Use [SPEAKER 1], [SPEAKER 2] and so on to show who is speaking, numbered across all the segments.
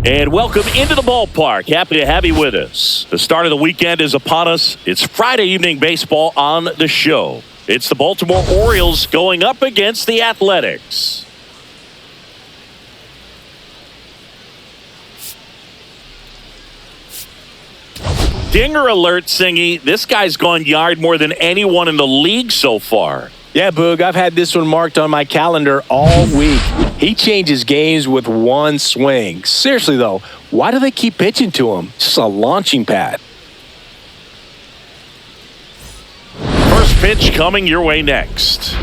[SPEAKER 1] And welcome into the ballpark. Happy to have you with us. The start of the weekend is upon us. It's Friday evening baseball on the show. It's the Baltimore Orioles going up against the Athletics. Dinger alert, Singy. This guy's gone yard more than anyone in the league so far.
[SPEAKER 2] Yeah, Boog, I've had this one marked on my calendar all week. He changes games with one swing. Seriously, though, why do they keep pitching to him? It's just a launching pad.
[SPEAKER 1] First pitch coming your way next.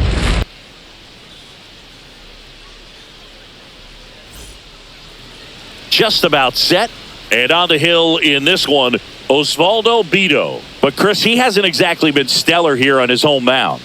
[SPEAKER 1] Just about set. And on the hill in this one, Osvaldo Bido. But, Chris, he hasn't exactly been stellar here on his home mound.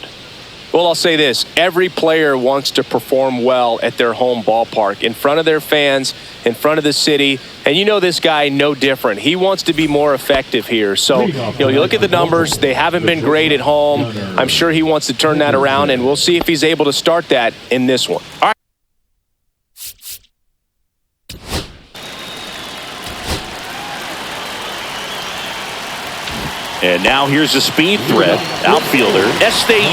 [SPEAKER 2] Well, I'll say this. Every player wants to perform well at their home ballpark, in front of their fans, in front of the city. And you know this guy no different. He wants to be more effective here. So, you look at the numbers. They haven't been great at home. I'm sure he wants to turn that around, and we'll see if he's able to start that in this one. All right.
[SPEAKER 1] And now here's a speed threat. Outfielder,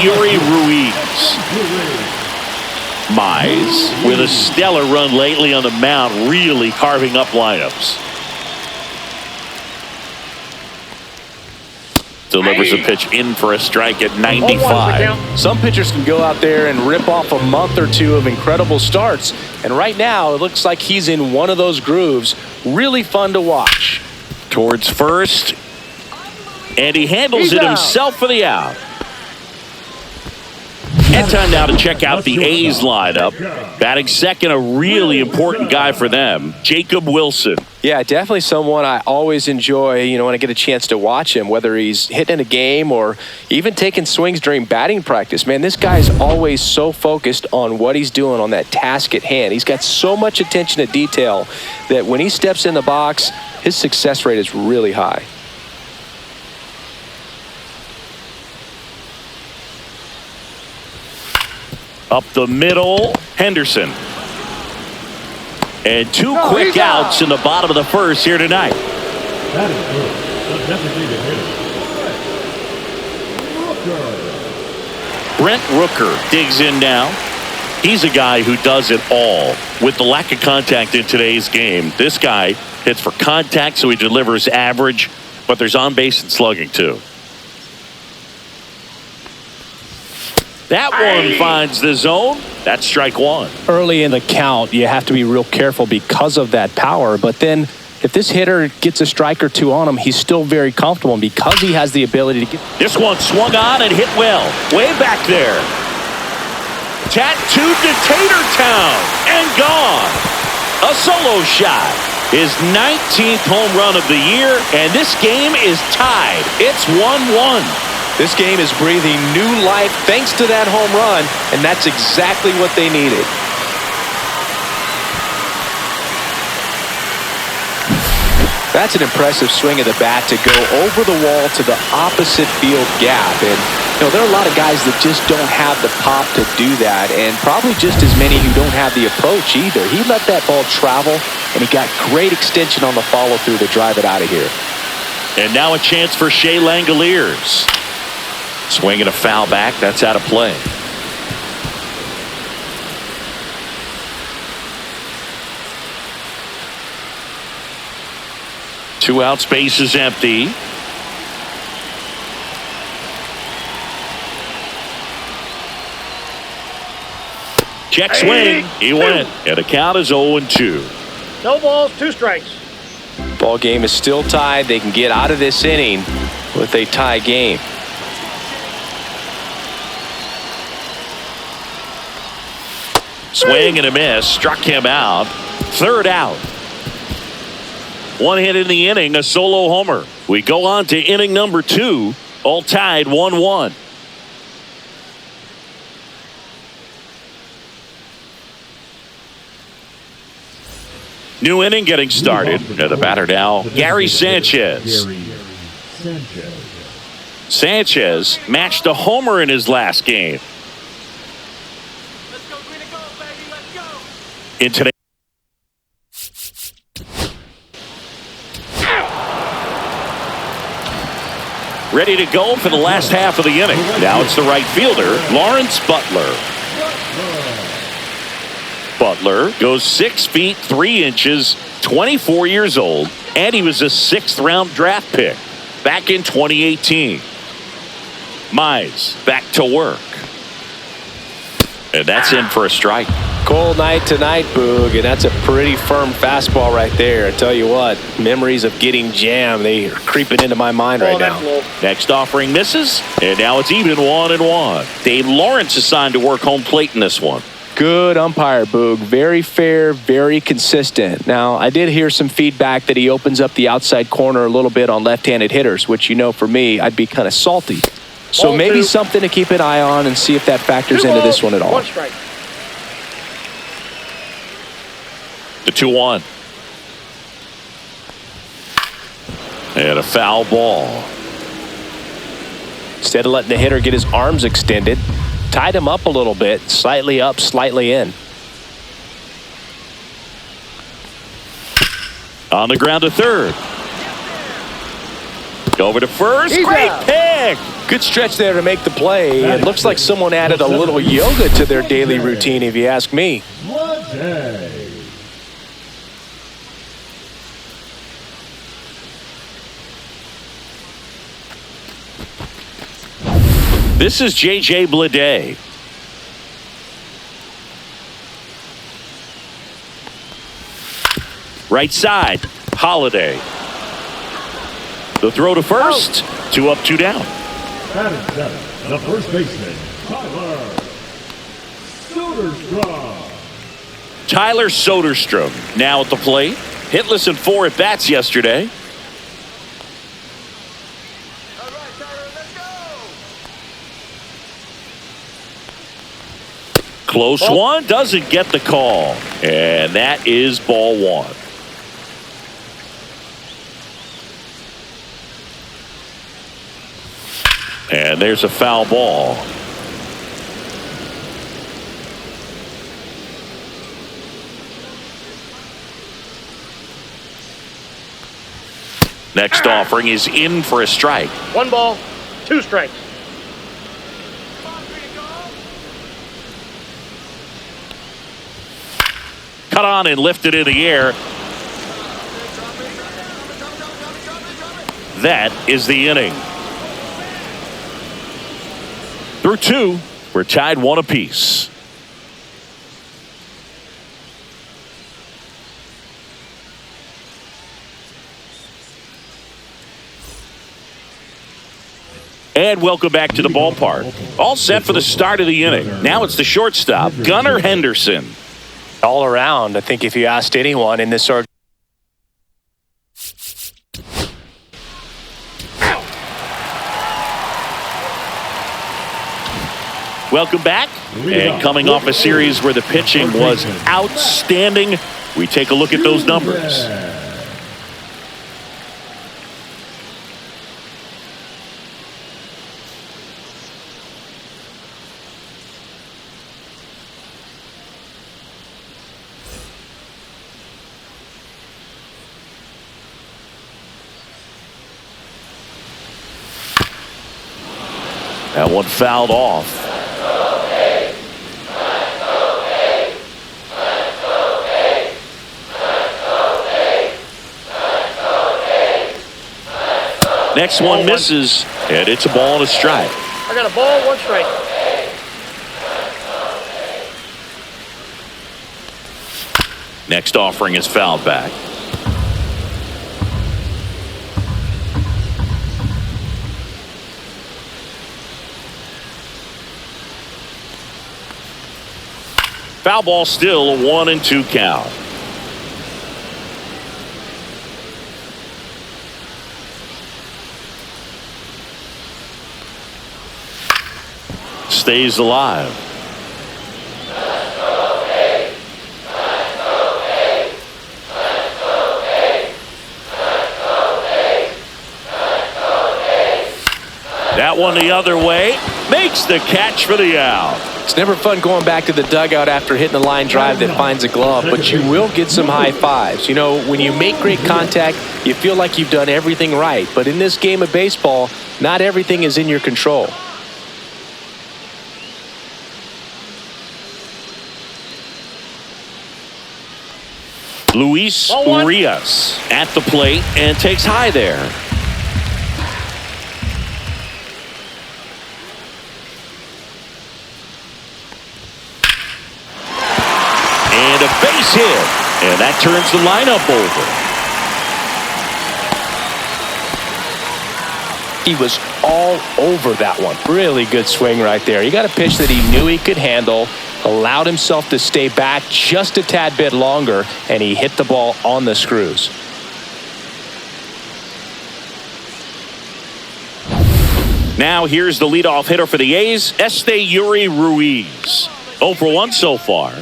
[SPEAKER 1] Yuri Ruiz. Mize, with a stellar run lately on the mound, really carving up lineups. Delivers a pitch in for a strike at 95.
[SPEAKER 2] Some pitchers can go out there and rip off a month or two of incredible starts. And right now, it looks like he's in one of those grooves. Really fun to watch.
[SPEAKER 1] Towards first. And he handles it himself for the out. And time now to check out the A's lineup. Batting second, a really important guy for them, Jacob Wilson.
[SPEAKER 2] Yeah, definitely someone I always enjoy, when I get a chance to watch him, whether he's hitting a game or even taking swings during batting practice. Man, this guy is always so focused on what he's doing on that task at hand. He's got so much attention to detail that when he steps in the box, his success rate is really high.
[SPEAKER 1] Up the middle, Henderson. And two quick outs in the bottom of the first here tonight.
[SPEAKER 3] That is good. The designated hitter.
[SPEAKER 1] Brent Rooker digs in now. He's a guy who does it all. With the lack of contact in today's game, this guy hits for contact, so he delivers average, but there's on base and slugging too. That one finds the zone. That's strike one.
[SPEAKER 2] Early in the count, you have to be real careful because of that power. But then if this hitter gets a strike or two on him, he's still very comfortable. And because he has the ability to get...
[SPEAKER 1] This one swung on and hit well. Way back there. Tattooed to Tatertown and gone. A solo shot. His 19th home run of the year. And this game is tied. It's 1-1.
[SPEAKER 2] This game is breathing new life thanks to that home run, and that's exactly what they needed. That's an impressive swing of the bat to go over the wall to the opposite field gap. And, there are a lot of guys that just don't have the pop to do that, and probably just as many who don't have the approach either. He let that ball travel, and he got great extension on the follow-through to drive it out of here.
[SPEAKER 1] And now a chance for Shea Langoliers. Swinging a foul back. That's out of play. Two outs, base is empty. Check swing. He went. And the count is 0-2.
[SPEAKER 4] No balls, 2 strikes.
[SPEAKER 2] Ball game is still tied. They can get out of this inning with a tie game.
[SPEAKER 1] Swing and a miss. Struck him out. Third out. One hit in the inning, a solo homer. We go on to inning number 2. All tied 1-1. New inning getting started. And the batter now, Gary Sanchez. Sanchez matched a homer in his last game. In today, ready to go for the last half of the inning. Now it's the right fielder, Lawrence Butler. Butler goes 6 feet 3 inches, 24 years old, and he was a 6th-round draft pick back in 2018. Mize back to work. And that's in for a strike.
[SPEAKER 2] Cold night tonight, Boog, and that's a pretty firm fastball right there. I tell you what, memories of getting jammed, they are creeping into my mind right now.
[SPEAKER 1] Next offering misses, and now it's even 1-1. Dave Lawrence assigned to work home plate in this one.
[SPEAKER 2] Good umpire, Boog. Very fair, very consistent. Now, I did hear some feedback that he opens up the outside corner a little bit on left-handed hitters, which, you know, for me, I'd be kind of salty. So
[SPEAKER 4] Ball
[SPEAKER 2] maybe
[SPEAKER 4] 2.
[SPEAKER 2] something to keep an eye on and see if that factors
[SPEAKER 4] 2
[SPEAKER 2] into
[SPEAKER 4] balls,
[SPEAKER 2] this one at all.
[SPEAKER 4] 1 strike.
[SPEAKER 1] The 2-1. And a foul ball.
[SPEAKER 2] Instead of letting the hitter get his arms extended, tied him up a little bit, slightly up, slightly in.
[SPEAKER 1] On the ground to third. Over to first.
[SPEAKER 4] He's
[SPEAKER 1] Great
[SPEAKER 4] out.
[SPEAKER 1] pick.
[SPEAKER 2] Good stretch there to make the play. It looks like someone added a little yoga to their daily routine, if you ask me.
[SPEAKER 1] This is J.J. Bleday. Right side, Holiday. The throw to first. 2 up, 2 down.
[SPEAKER 3] Batting seventh, the first baseman, Tyler Soderstrom.
[SPEAKER 1] Tyler Soderstrom now at the plate. Hitless in 4 at-bats yesterday. Close one, doesn't get the call. And that is ball 1. And there's a foul ball. Next offering is in for a strike.
[SPEAKER 4] 1 ball, 2 strikes.
[SPEAKER 1] Cut on and lifted in the air. That is the inning. Through 2, we're tied 1 apiece. And welcome back to the ballpark. All set for the start of the inning. Now it's the shortstop, Gunnar Henderson.
[SPEAKER 2] All around, I think if you asked anyone in this organization,
[SPEAKER 1] Welcome back. And coming off a series where the pitching was outstanding, we take a look at those numbers. That one fouled off. Next one misses, and it's a ball and a strike.
[SPEAKER 4] I got a ball, 1 strike.
[SPEAKER 1] Next offering is fouled back. Foul ball, still a 1-2 count. Stays alive. That one the other way. Makes the catch for the out.
[SPEAKER 2] It's never fun going back to the dugout after hitting a line drive that finds a glove, but you will get some high fives. You know, when you make great contact, you feel like you've done everything right. But in this game of baseball, not everything is in your control.
[SPEAKER 1] Luis Urias at the plate and takes high there. And a base hit. And that turns the lineup over.
[SPEAKER 2] He was all over that one. Really good swing right there. He got a pitch that he knew he could handle, allowed himself to stay back just a tad bit longer, and he hit the ball on the screws.
[SPEAKER 1] Now here's the leadoff hitter for the A's, Esteury Ruiz. 0 for 1 so far.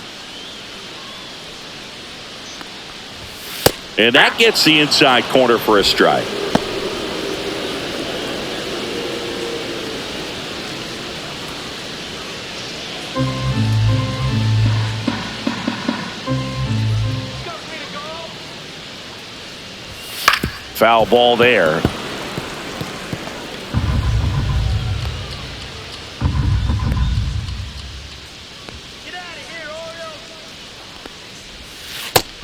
[SPEAKER 1] And that gets the inside corner for a strike. Foul ball there.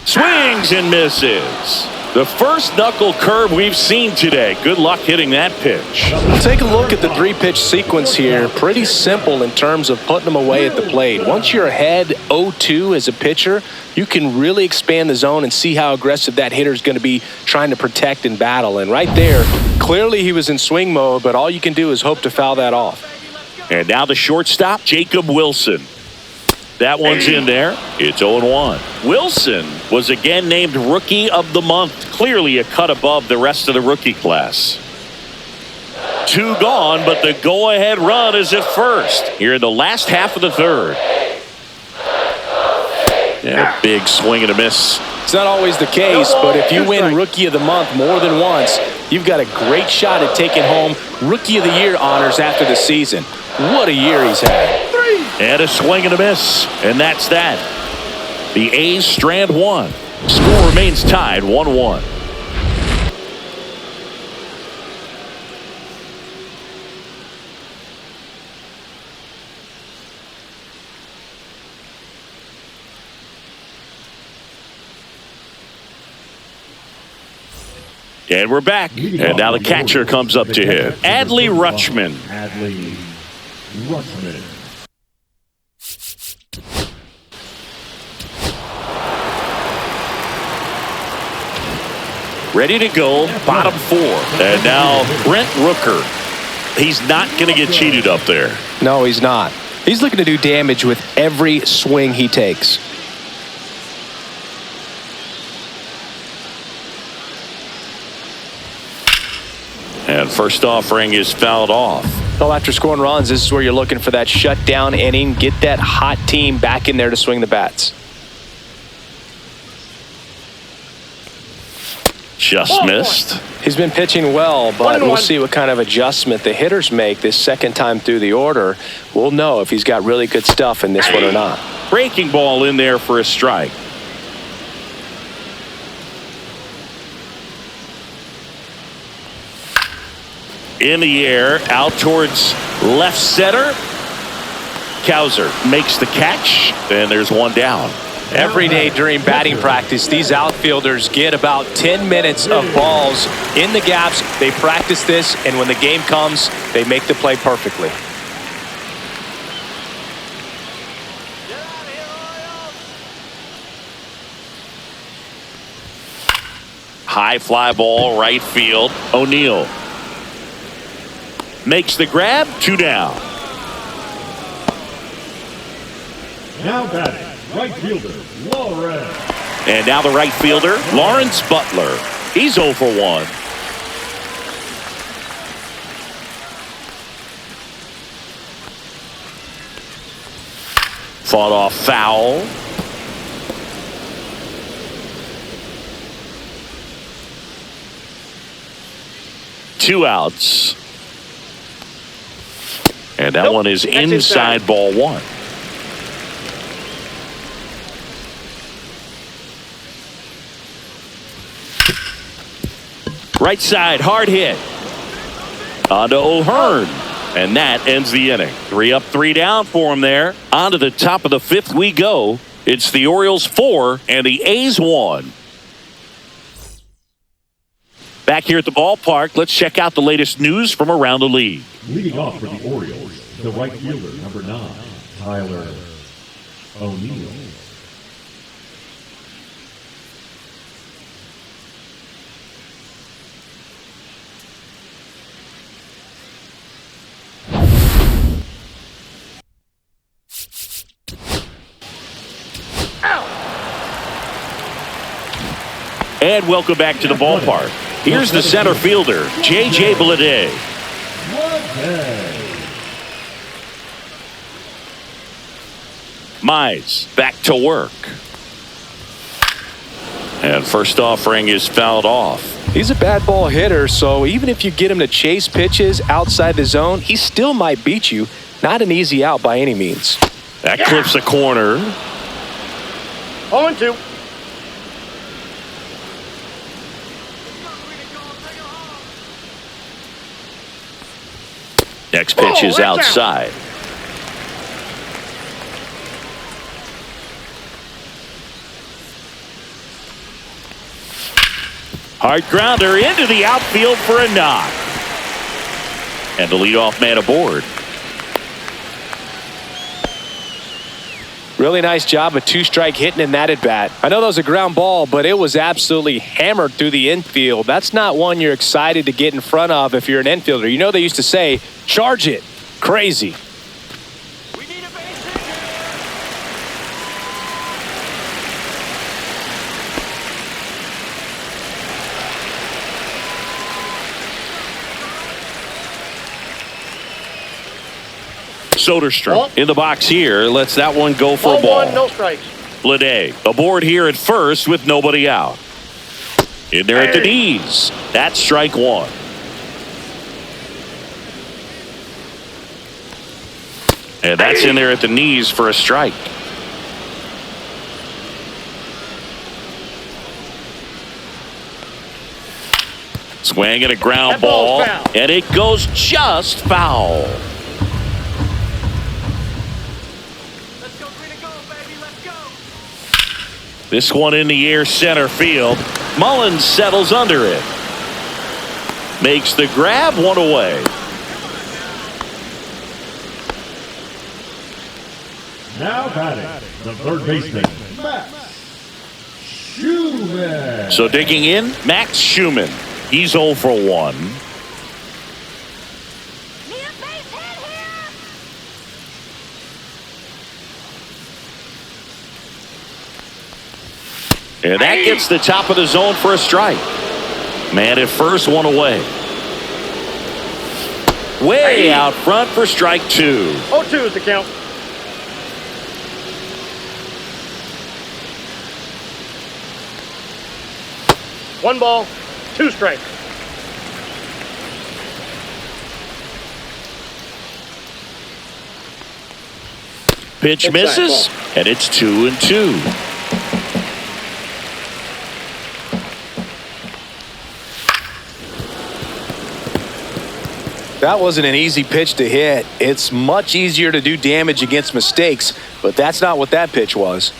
[SPEAKER 1] Swings and misses. The first knuckle curve we've seen today. Good luck hitting that pitch.
[SPEAKER 2] Take a look at the 3-pitch sequence here. Pretty simple in terms of putting them away at the plate. Once you're ahead 0-2 as a pitcher, you can really expand the zone and see how aggressive that hitter is going to be trying to protect and battle. And right there, clearly he was in swing mode, but all you can do is hope to foul that off.
[SPEAKER 1] And now the shortstop, Jacob Wilson. That one's in there. It's 0-1. Wilson was again named Rookie of the Month. Clearly a cut above the rest of the rookie class. 2 gone, but the go-ahead run is at first. Here in the last half of the third. Yeah, big swing and a miss.
[SPEAKER 2] It's not always the case, but if you win Rookie of the Month more than once, you've got a great shot at taking home Rookie of the Year honors after the season. What a year he's had.
[SPEAKER 1] And a swing and a miss. And that's that. The A's strand 1. Score remains tied 1-1. And we're back. And now the catcher comes up to hit. Adley Rutschman.
[SPEAKER 3] Adley Rutschman.
[SPEAKER 1] Ready to go, bottom 4. And now Brent Rooker. He's not going to get cheated up there.
[SPEAKER 2] No, he's not. He's looking to do damage with every swing he takes.
[SPEAKER 1] And first offering is fouled off.
[SPEAKER 2] Well, after scoring runs, this is where you're looking for that shutdown inning. Get that hot team back in there to swing the bats.
[SPEAKER 1] Just missed.
[SPEAKER 2] He's been pitching well, but we'll see what kind of adjustment the hitters make this second time through the order. We'll know if he's got really good stuff in this one or not.
[SPEAKER 1] Breaking ball in there for a strike. In the air, out towards left center. Cowser makes the catch, and there's one down.
[SPEAKER 2] Every day during batting practice, these outfielders get about 10 minutes of balls in the gaps. They practice this, and when the game comes, they make the play perfectly.
[SPEAKER 1] High fly ball, right field. O'Neill makes the grab, 2 down.
[SPEAKER 3] Now batting, right fielder, Lawrence.
[SPEAKER 1] And now the right fielder, Lawrence Butler. He's 0 for 1. Fought off foul. Two outs. And that one is inside ball 1. Right side, hard hit. On to O'Hearn. And that ends the inning. 3 up, 3 down for him there. On to the top of the 5th we go. It's the Orioles 4 and the A's 1. Back here at the ballpark, let's check out the latest news from around the league.
[SPEAKER 3] Leading off for the Orioles, the right fielder, number 9, Tyler O'Neill.
[SPEAKER 1] And welcome back to the ballpark. Here's the center fielder, J.J. Bleday. Mize back to work. And first offering is fouled off.
[SPEAKER 2] He's a bad ball hitter, so even if you get him to chase pitches outside the zone, he still might beat you. Not an easy out by any means.
[SPEAKER 1] That clips a corner.
[SPEAKER 4] 0-2.
[SPEAKER 1] Next pitch is outside. Hard grounder into the outfield for a knock. And the leadoff man aboard.
[SPEAKER 2] Really nice job of 2-strike hitting in that at bat. I know that was a ground ball, but it was absolutely hammered through the infield. That's not one you're excited to get in front of if you're an infielder. You know they used to say, charge it. Crazy.
[SPEAKER 5] We need a base hit.
[SPEAKER 1] Soderstrom in the box here. Lets that one go for a ball.
[SPEAKER 4] 1, no strikes.
[SPEAKER 1] Bleday aboard here at first with nobody out. In there at the knees. That's strike 1. And that's in there at the knees for a strike. Swing and a ground ball. And it goes just foul.
[SPEAKER 5] Let's go green and gold, baby. Let's go.
[SPEAKER 1] This one in the air center field. Mullins settles under it. Makes the grab, one away.
[SPEAKER 3] Now batting, the third baseman, Max Schumann.
[SPEAKER 1] So digging in, Max Schumann. He's 0 for 1.
[SPEAKER 5] Need a base hit here.
[SPEAKER 1] And that gets the top of the zone for a strike. Man at first, one away. Way out front for strike 2.
[SPEAKER 4] 0-2 is the count. One ball, 2 strikes.
[SPEAKER 1] Pitch misses, and it's 2-2.
[SPEAKER 2] That wasn't an easy pitch to hit. It's much easier to do damage against mistakes, but that's not what that pitch was.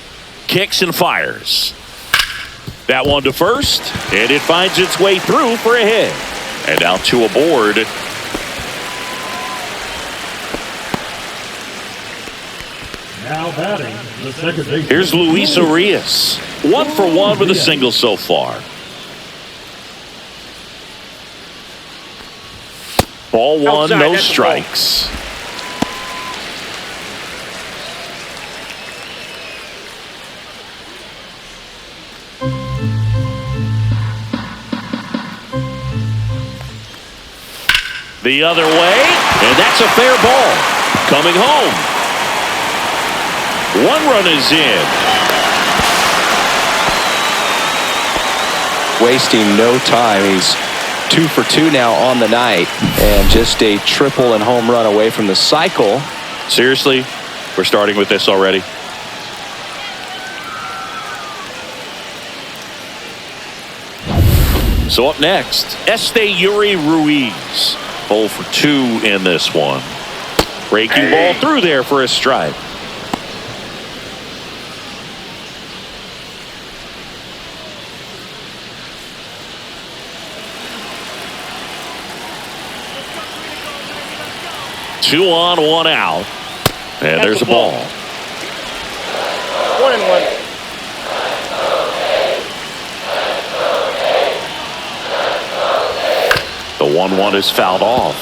[SPEAKER 1] Kicks and fires. That one to first, and it finds its way through for a hit. And now 2 aboard.
[SPEAKER 3] Now batting, the second baseman.
[SPEAKER 1] Here's Luis Arias. 1 for 1 with a single so far. Ball 1,
[SPEAKER 4] Outside,
[SPEAKER 1] no
[SPEAKER 4] that's a ball.
[SPEAKER 1] strikes. The other way, and that's a fair ball. Coming home. 1 run is in.
[SPEAKER 2] Wasting no time. He's 2 for 2 now on the night, and just a triple and home run away from the cycle.
[SPEAKER 1] Seriously, we're starting with this already. So up next, Yuri Ruiz. 0 for 2 in this one. Breaking ball through there for a strike. Two on, 1 out. And there's a ball.
[SPEAKER 4] 1-1.
[SPEAKER 1] The 1-1 is fouled off.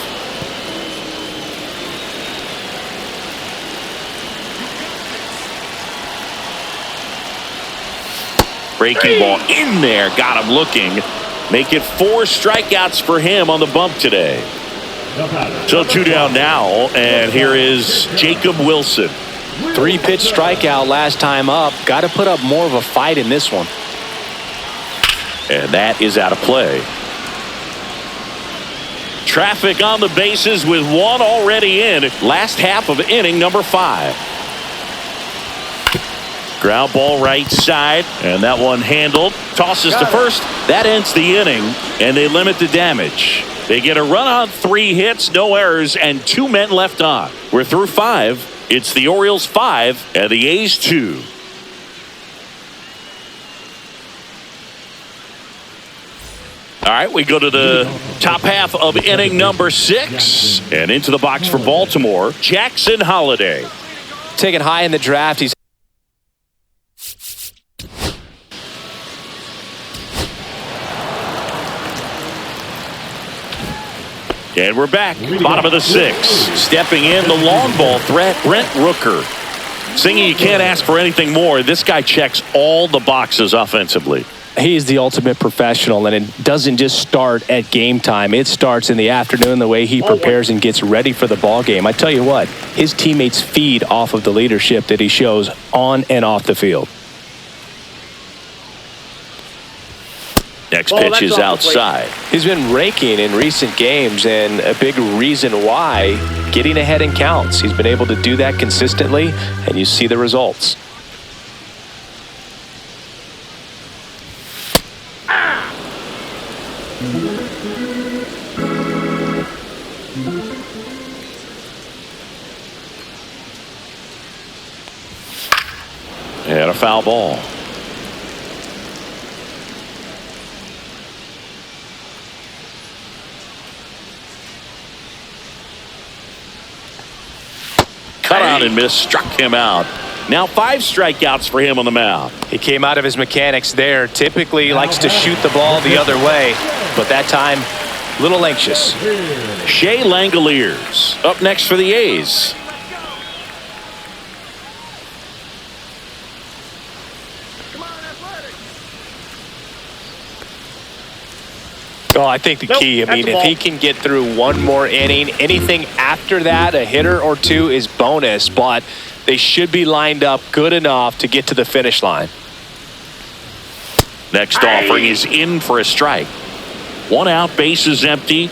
[SPEAKER 1] Breaking ball in there. Got him looking. Make it 4 strikeouts for him on the bump today. So 2 down now, and here is Jacob Wilson.
[SPEAKER 2] 3-pitch strikeout last time up. Got to put up more of a fight in this one.
[SPEAKER 1] And that is out of play. Traffic on the bases with 1 already in. Last half of inning number 5. Ground ball right side, and that one handled. Tosses to first. That ends the inning, and they limit the damage. They get a run on 3 hits, no errors, and 2 men left on. We're through 5. It's the Orioles 5 and the A's 2. All right, we go to the top half of inning number 6. And into the box for Baltimore, Jackson Holliday.
[SPEAKER 2] Taken high in the draft. He's
[SPEAKER 1] and we're back. Bottom of the 6th. Stepping in, the long ball threat, Brent Rooker. Singing, you can't ask for anything more. This guy checks all the boxes offensively.
[SPEAKER 2] He is the ultimate professional, and it doesn't just start at game time. It starts in the afternoon, the way he prepares and gets ready for the ball game. I tell you what, his teammates feed off of the leadership that he shows on and off the field.
[SPEAKER 1] Next pitch is outside.
[SPEAKER 2] He's been raking in recent games, and a big reason why, getting ahead in counts. He's been able to do that consistently, and you see the results.
[SPEAKER 1] And a foul ball. Cut out and missed, struck him out. Now 5 strikeouts for him on the mound.
[SPEAKER 2] He came out of his mechanics there. Typically likes to shoot the ball the other way, but that time, a little anxious.
[SPEAKER 1] Shea Langoliers up next for the A's.
[SPEAKER 2] Oh, I think the key, I mean, if he can get through 1 more inning, anything after that, a hitter or 2 is bonus, but they should be lined up good enough to get to the finish line.
[SPEAKER 1] Next offering is in for a strike. 1 out, bases empty.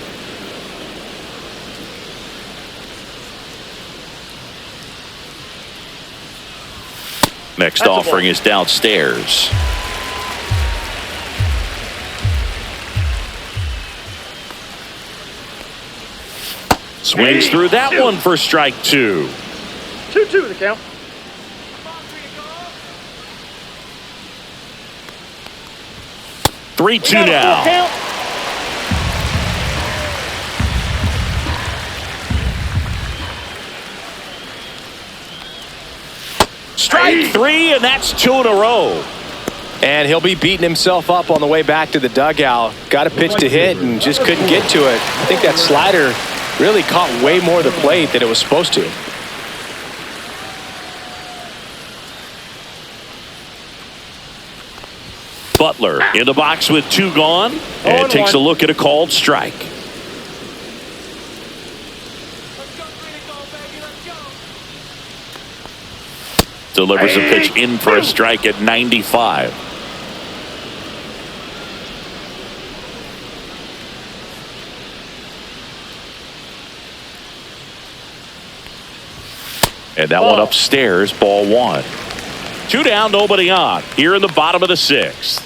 [SPEAKER 1] Next offering is downstairs. Swings through that one for strike 2.
[SPEAKER 4] 2-2 the count.
[SPEAKER 1] Three two now.
[SPEAKER 4] Count.
[SPEAKER 1] Strike 3, and that's 2 in a row.
[SPEAKER 2] And he'll be beating himself up on the way back to the dugout. Got a pitch to hit and just couldn't get to it. I think that slider really caught way more of the plate than it was supposed to.
[SPEAKER 1] Butler in the box with 2 gone and takes a look at a called strike. Delivers a pitch in for a strike at 95. And that one upstairs, ball 1. 2 down, nobody on. Here in the bottom of the 6th.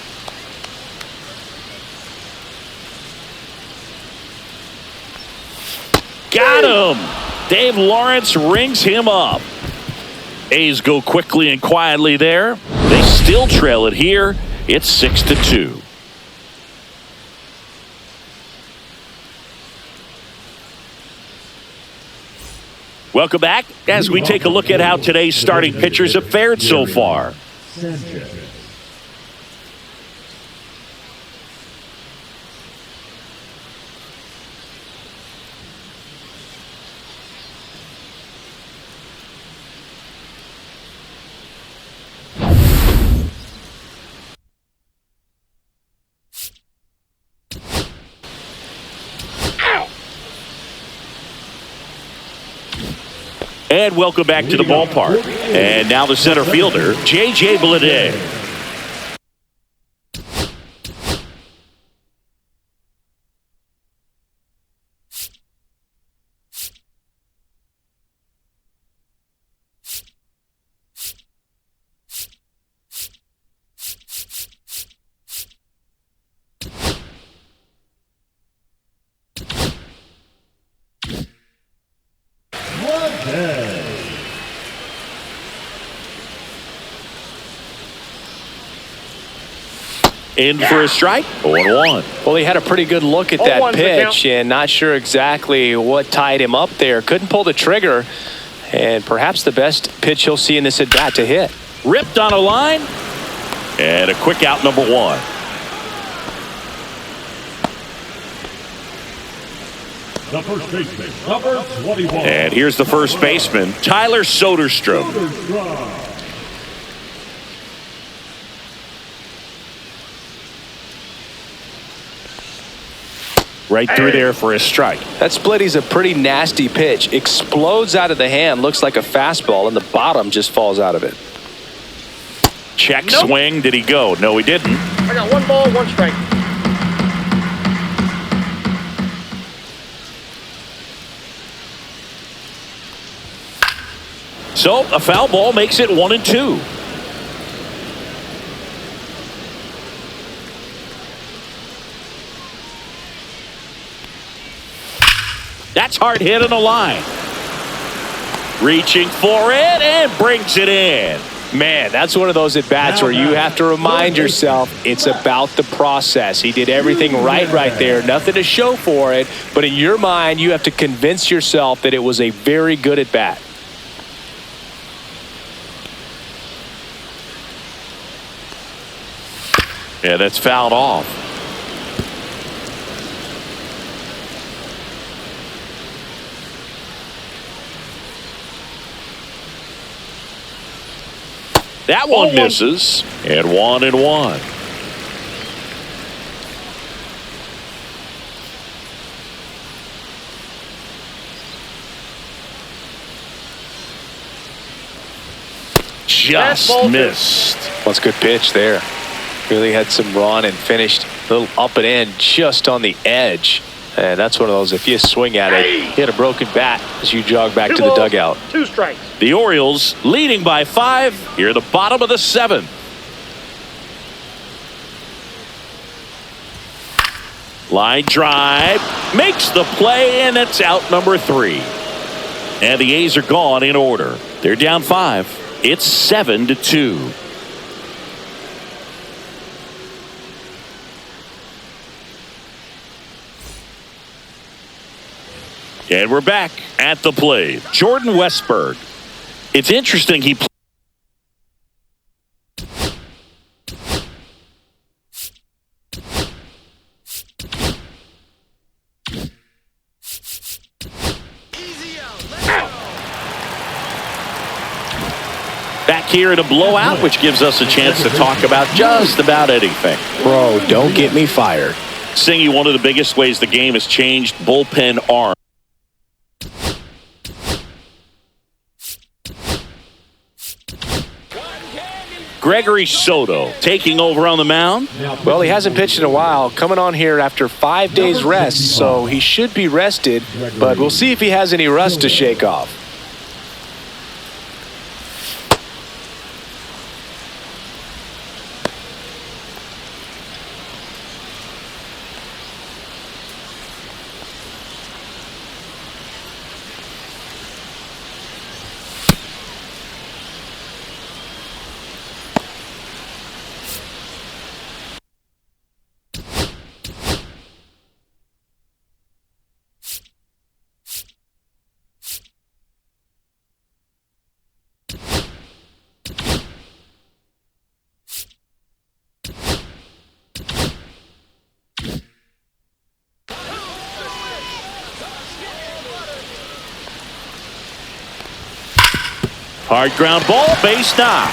[SPEAKER 1] Got him. Dave Lawrence rings him up. A's go quickly and quietly there. They still trail it here. It's 6-2. Welcome back as we take a look at how today's starting pitchers have fared so far. And welcome back to the ballpark. And now the center fielder, J.J. Bleday. In for a strike, 0-1.
[SPEAKER 2] Well, he had a pretty good look at that pitch and not sure exactly what tied him up there. Couldn't pull the trigger, and perhaps the best pitch he'll see in this at-bat to hit.
[SPEAKER 1] Ripped on a line, and a quick out, number 1.
[SPEAKER 3] The first baseman, number 21.
[SPEAKER 1] And here's the first baseman, Tyler Soderstrom. Right through there for a strike.
[SPEAKER 2] That splitty's a pretty nasty pitch. Explodes out of the hand, looks like a fastball, and the bottom just falls out of it.
[SPEAKER 1] Check swing. Did he go? No, he didn't.
[SPEAKER 4] I got 1 ball, 1 strike.
[SPEAKER 1] So a foul ball makes it 1-2. That's hard hit on the line. Reaching for it and brings it in.
[SPEAKER 2] Man, that's one of those at-bats where you have to remind yourself it's about the process. He did everything right there. Nothing to show for it. But in your mind, you have to convince yourself that it was a very good at-bat.
[SPEAKER 1] Yeah, that's fouled off. That one misses, and 1-1. Just missed.
[SPEAKER 2] That's a good pitch there. Really had some run and finished a little up and in just on the edge. And that's one of those, if you swing at it, hit a broken bat as you jog back to the dugout.
[SPEAKER 4] 2 strikes.
[SPEAKER 1] The Orioles leading by 5 here at the bottom of the 7th. Line drive makes the play, and it's out, number 3. And the A's are gone in order. They're down 5. It's 7-2. And we're back at the plate. Jordan Westberg. It's interesting he back here in a blowout, which gives us a chance to talk about just about anything.
[SPEAKER 2] Bro, don't get me fired.
[SPEAKER 1] Singy, one of the biggest ways the game has changed, bullpen arm. Gregory Soto taking over on the mound.
[SPEAKER 2] Well, he hasn't pitched in a while, coming on here after 5 days rest, so he should be rested, but we'll see if he has any rust to shake off.
[SPEAKER 1] Hard ground ball, base knock.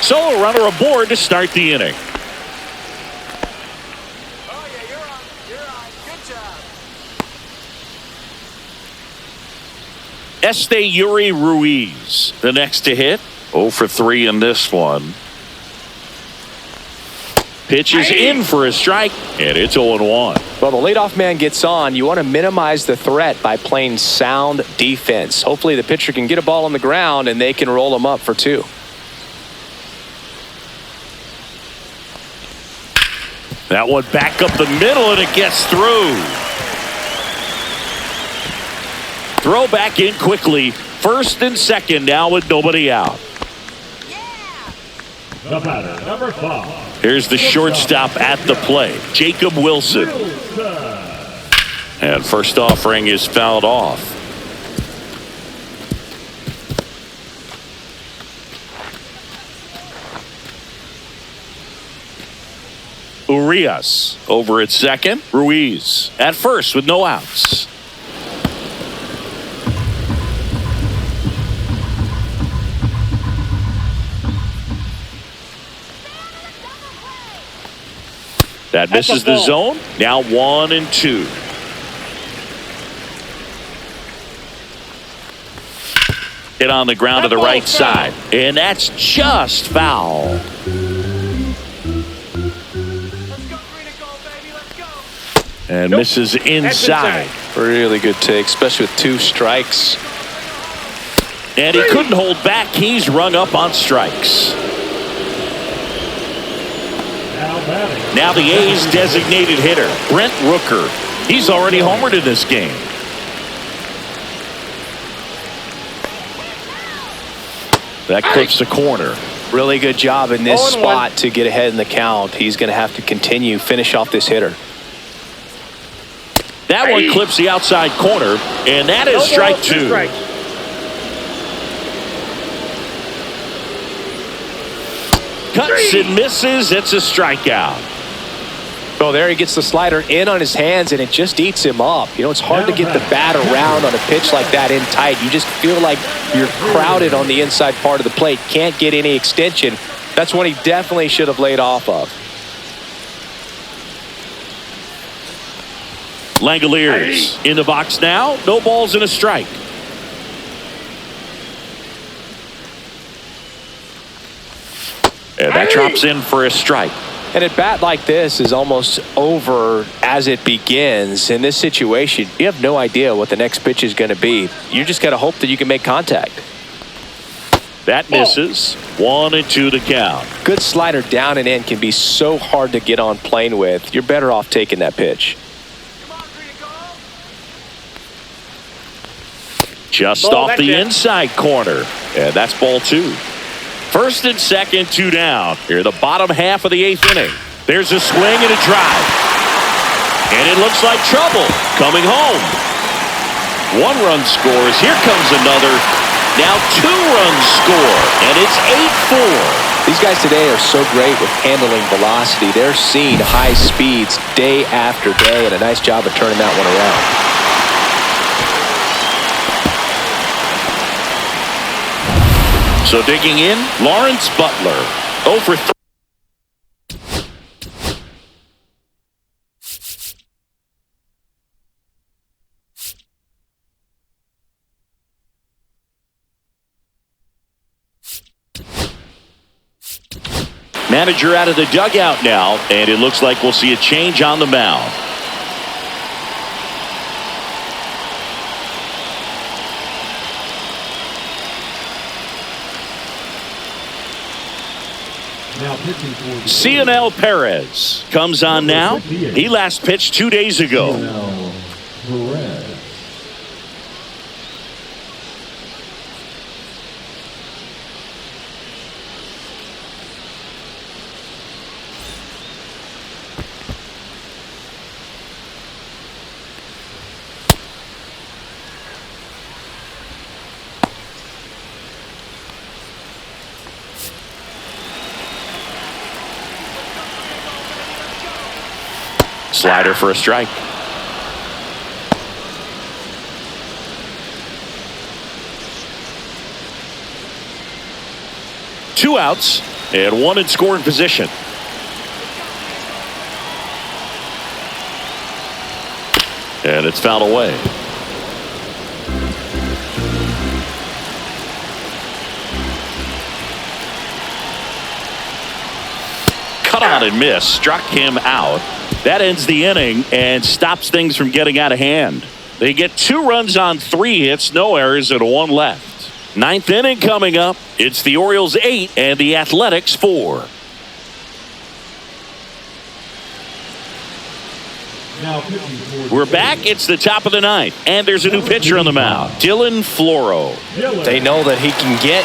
[SPEAKER 1] So a runner aboard to start the inning.
[SPEAKER 5] Oh, yeah, you're on. You're on. Good job.
[SPEAKER 1] Yuri Ruiz, the next to hit. 0 for 3 in this one. Pitches in for a strike, and it's 0-1.
[SPEAKER 2] Well, the leadoff man gets on. You want to minimize the threat by playing sound defense. Hopefully the pitcher can get a ball on the ground and they can roll him up for 2.
[SPEAKER 1] That one back up the middle, and it gets through. Throw back in quickly. First and second now with nobody out.
[SPEAKER 3] The batter, number 5.
[SPEAKER 1] Here's the shortstop at the plate, Jacob Wilson. And first offering is fouled off. Urias over at second. Ruiz at first with no outs. That misses the zone. Now 1-2. Hit on the ground to the right side. And that's just foul.
[SPEAKER 5] Let's go green and gold, baby. Let's go.
[SPEAKER 1] And misses inside.
[SPEAKER 2] Really good take, especially with 2 strikes.
[SPEAKER 1] And he couldn't hold back. He's rung up on strikes. Now the A's designated hitter, Brent Rooker. He's already homered in this game. That clips the corner.
[SPEAKER 2] Really good job in this spot to get ahead in the count. He's going to have to finish off this hitter.
[SPEAKER 1] That one clips the outside corner, and that is strike 2. Cuts and misses. It's a strikeout.
[SPEAKER 2] Oh, there he gets the slider in on his hands, and it just eats him up. You know, it's hard to get the bat around on a pitch like that in tight. You just feel like you're crowded on the inside part of the plate. Can't get any extension. That's one he definitely should have laid off of.
[SPEAKER 1] Langoliers in the box now. No balls and a strike. And that drops in for a strike.
[SPEAKER 2] And a bat like this is almost over as it begins. In this situation, you have no idea what the next pitch is going to be. You just got to hope that you can make contact.
[SPEAKER 1] That misses. 1-2 to count.
[SPEAKER 2] Good slider down and in can be so hard to get on plane with. You're better off taking that pitch.
[SPEAKER 5] Come on, green and gold.
[SPEAKER 1] Just off the inside corner. And that's ball 2. First and second, 2 down. Here, the bottom half of the 8th inning. There's a swing and a drive. And it looks like trouble coming home. 1 run scores. Here comes another. Now 2 runs score. And it's 8-4.
[SPEAKER 2] These guys today are so great with handling velocity. They're seeing high speeds day after day, and a nice job of turning that one around.
[SPEAKER 1] So digging in, Lawrence Butler. 0 for 3. Manager out of the dugout now, and it looks like we'll see a change on the mound. Cionel Perez comes on now. He last pitched 2 days ago. Slider for a strike. 2 outs and 1 in scoring position. And it's fouled away. Cut out and miss. Struck him out. That ends the inning and stops things from getting out of hand. They get 2 runs on 3 hits, no errors, and 1 left. 9th inning coming up. It's the Orioles 8 and the Athletics 4. We're back. It's the top of the 9th, and there's a new pitcher on the mound, Dylan Floro.
[SPEAKER 2] They know that he can get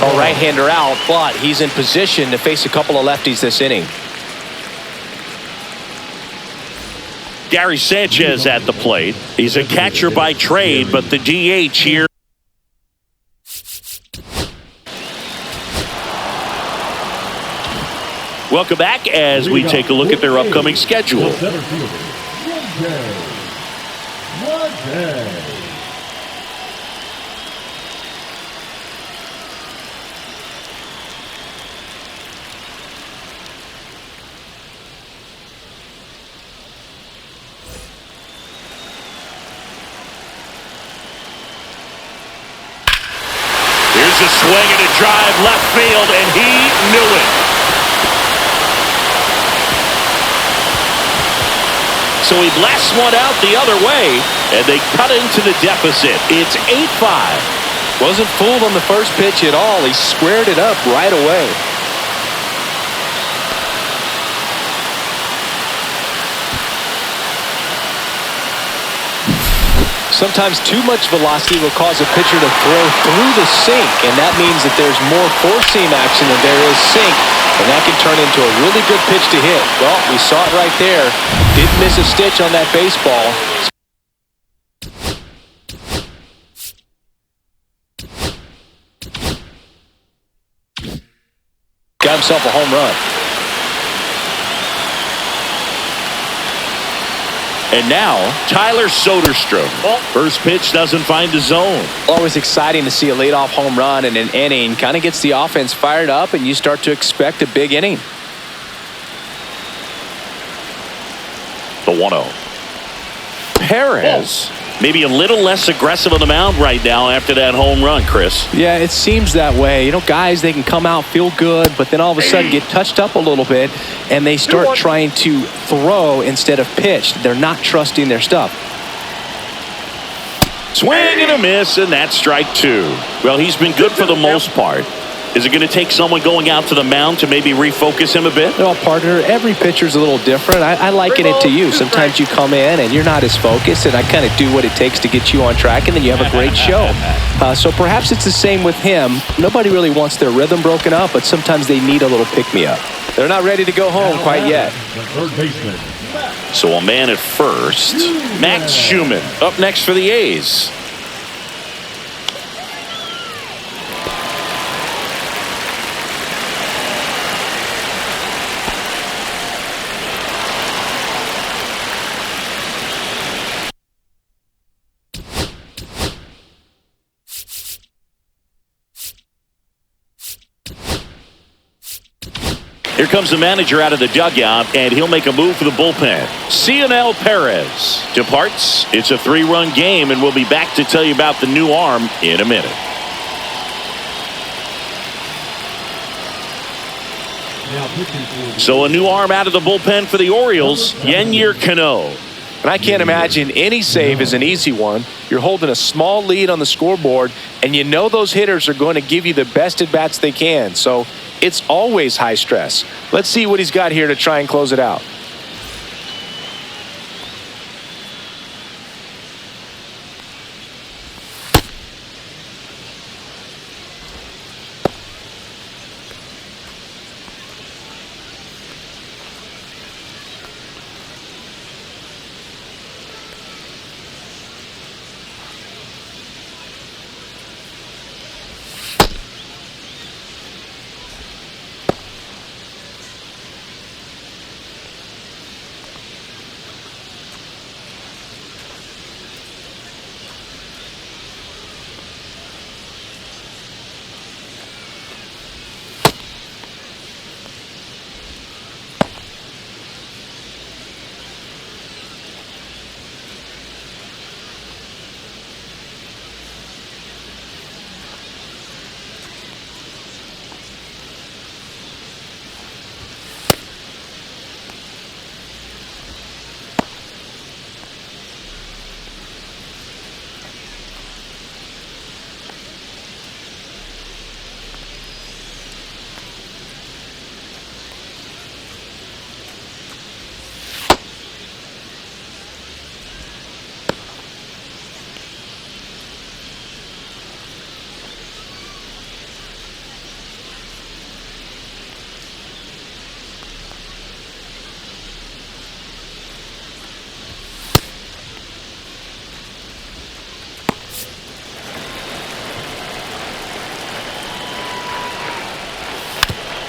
[SPEAKER 2] a right-hander out, but he's in position to face a couple of lefties this inning.
[SPEAKER 1] Gary Sanchez at the plate. He's a catcher by trade, but the DH here. Welcome back as we take a look at their upcoming schedule. Here's a swing and a drive left field, and he knew it. So he blasts one out the other way, and they cut into the deficit. It's 8-5.
[SPEAKER 2] Wasn't fooled on the first pitch at all. He squared it up right away. Sometimes too much velocity will cause a pitcher to throw through the sink, and that means that there's more four-seam action than there is sink, and that can turn into a really good pitch to hit. Well, we saw it right there. Didn't miss a stitch on that baseball. Got himself a home run.
[SPEAKER 1] And now, Tyler Soderstrom. First pitch doesn't find the zone.
[SPEAKER 2] Always exciting to see a leadoff home run in an inning. Kind of gets the offense fired up, and you start to expect a big inning.
[SPEAKER 1] The 1-0. Perez. Maybe a little less aggressive on the mound right now after that home run, Chris.
[SPEAKER 2] Yeah, it seems that way. You know, guys, they can come out, feel good, but then all of a sudden get touched up a little bit, and they start trying to throw instead of pitch. They're not trusting their stuff.
[SPEAKER 1] Swing and a miss, and that's strike 2. Well, he's been good for the most part. Is it going to take someone going out to the mound to maybe refocus him a bit?
[SPEAKER 2] Well, partner, every pitcher's a little different. I liken it to you. Sometimes you come in and you're not as focused, and I kind of do what it takes to get you on track, and then you have a great show. So perhaps it's the same with him. Nobody really wants their rhythm broken up, but sometimes they need a little pick-me-up. They're not ready to go home quite yet.
[SPEAKER 1] So a man at first. Max Schumann up next for the A's. Here comes the manager out of the dugout, and he'll make a move for the bullpen. Cionel Perez departs. It's a 3-run game, and we'll be back to tell you about the new arm in a minute. So a new arm out of the bullpen for the Orioles, Yennier Cano.
[SPEAKER 2] And I can't imagine any save is an easy one. You're holding a small lead on the scoreboard, and you know those hitters are going to give you the best at-bats they can. So it's always high stress. Let's see what he's got here to try and close it out.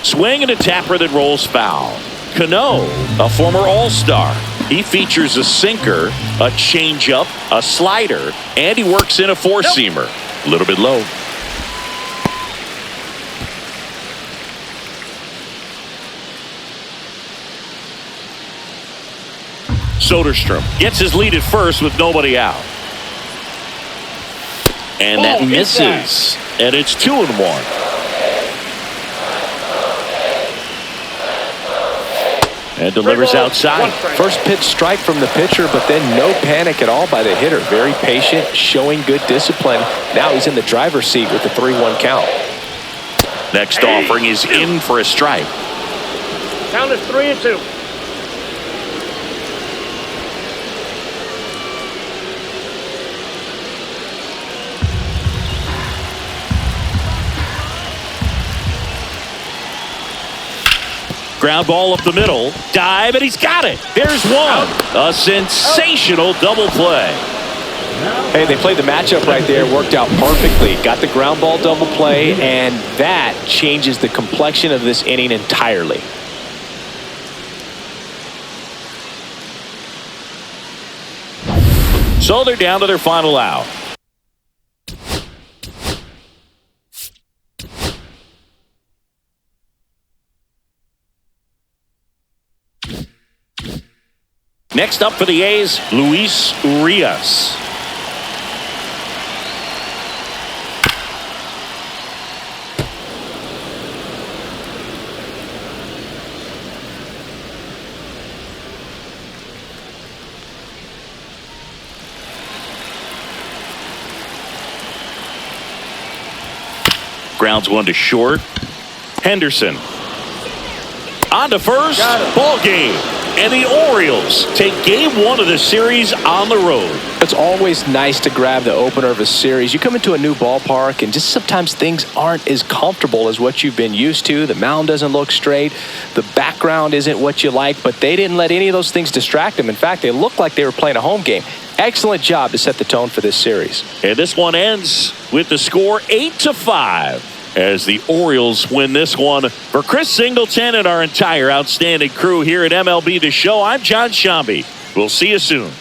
[SPEAKER 1] Swing and a tapper that rolls foul. Cano, a former All-Star. He features a sinker, a changeup, a slider, and he works in a four-seamer. A little bit low. Soderstrom gets his lead at first with nobody out. And that misses. And it's 2-1. And delivers outside.
[SPEAKER 2] First pitch strike from the pitcher, but then no panic at all by the hitter. Very patient, showing good discipline. Now he's in the driver's seat with the 3-1 count.
[SPEAKER 1] Next offering is in for a strike.
[SPEAKER 4] Count is 3-2.
[SPEAKER 1] Ground ball up the middle. Dive, and he's got it. There's one. A sensational double play.
[SPEAKER 2] Hey, they played the matchup right there. Worked out perfectly. Got the ground ball double play, and that changes the complexion of this inning entirely.
[SPEAKER 1] So they're down to their final out. Next up for the A's, Luis Urias. Grounds one to short. Henderson. On to first. Ball game. And the Orioles take game one of the series on the road.
[SPEAKER 2] It's always nice to grab the opener of a series. You come into a new ballpark and just sometimes things aren't as comfortable as what you've been used to. The mound doesn't look straight. The background isn't what you like, but they didn't let any of those things distract them. In fact, they looked like they were playing a home game. Excellent job to set the tone for this series.
[SPEAKER 1] And this one ends with the score 8-5. As the Orioles win this one. For Chris Singleton and our entire outstanding crew here at MLB The Show, I'm John Shambi. We'll see you soon.